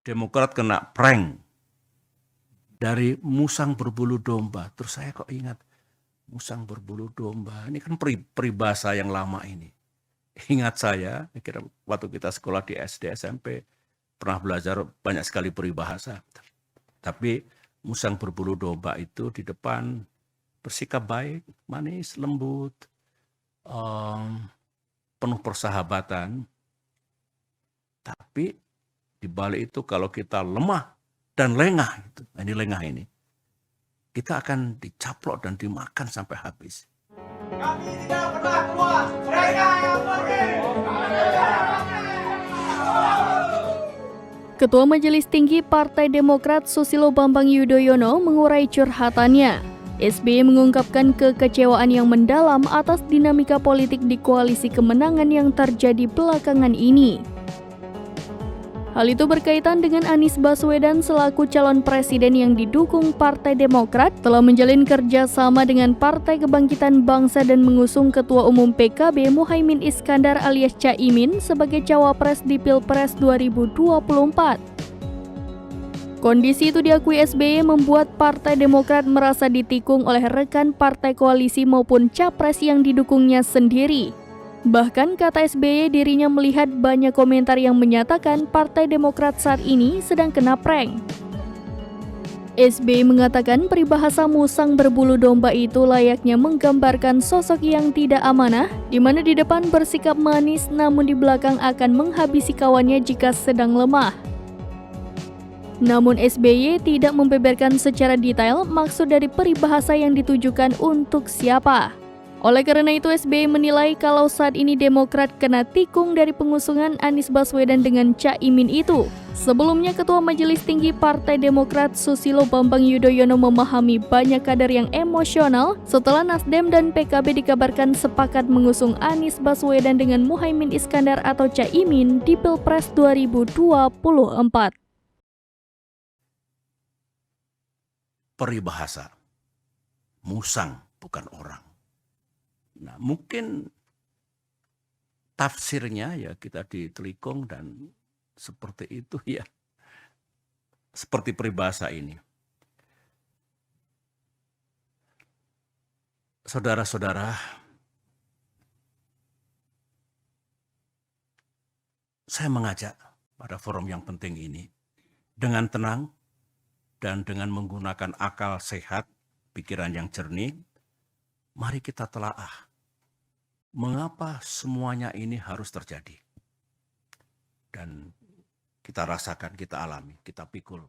Demokrat kena prank dari musang berbulu domba. Terus saya kok ingat, musang berbulu domba, ini kan peribahasa yang lama ini. Ingat saya kira waktu kita sekolah di SD, SMP, pernah belajar banyak sekali peribahasa. Tapi musang berbulu domba itu di depan bersikap baik, manis, lembut, penuh persahabatan. Tapi di balik itu kalau kita lemah dan lengah, ini lengah ini, kita akan dicaplok dan dimakan sampai habis. Kami tidak pernah puas, mereka yang pergi. Ketua Majelis Tinggi Partai Demokrat Susilo Bambang Yudhoyono mengurai curhatannya. SBY mengungkapkan kekecewaan yang mendalam atas dinamika politik di koalisi kemenangan yang terjadi belakangan ini. Hal itu berkaitan dengan Anies Baswedan selaku calon presiden yang didukung Partai Demokrat telah menjalin kerjasama dengan Partai Kebangkitan Bangsa dan mengusung Ketua Umum PKB Muhaimin Iskandar alias Caimin sebagai cawapres di Pilpres 2024. Kondisi itu diakui SBY membuat Partai Demokrat merasa ditikung oleh rekan partai koalisi maupun capres yang didukungnya sendiri. Bahkan kata SBY dirinya melihat banyak komentar yang menyatakan Partai Demokrat saat ini sedang kena prank. SBY mengatakan peribahasa musang berbulu domba itu layaknya menggambarkan sosok yang tidak amanah, di mana di depan bersikap manis namun di belakang akan menghabisi kawannya jika sedang lemah. Namun SBY tidak membeberkan secara detail maksud dari peribahasa yang ditujukan untuk siapa. Oleh karena itu SBY menilai kalau saat ini Demokrat kena tikung dari pengusungan Anies Baswedan dengan Caimin itu. Sebelumnya Ketua Majelis Tinggi Partai Demokrat Susilo Bambang Yudhoyono memahami banyak kader yang emosional setelah Nasdem dan PKB dikabarkan sepakat mengusung Anies Baswedan dengan Muhaimin Iskandar atau Caimin di Pilpres 2024. Peribahasa, musang bukan orang. Nah, mungkin tafsirnya ya kita ditelikung dan seperti itu ya. Seperti peribahasa ini. Saudara-saudara, saya mengajak pada forum yang penting ini dengan tenang dan dengan menggunakan akal sehat, pikiran yang jernih, mari kita telaah mengapa semuanya ini harus terjadi. Dan kita rasakan, kita alami, kita pikul.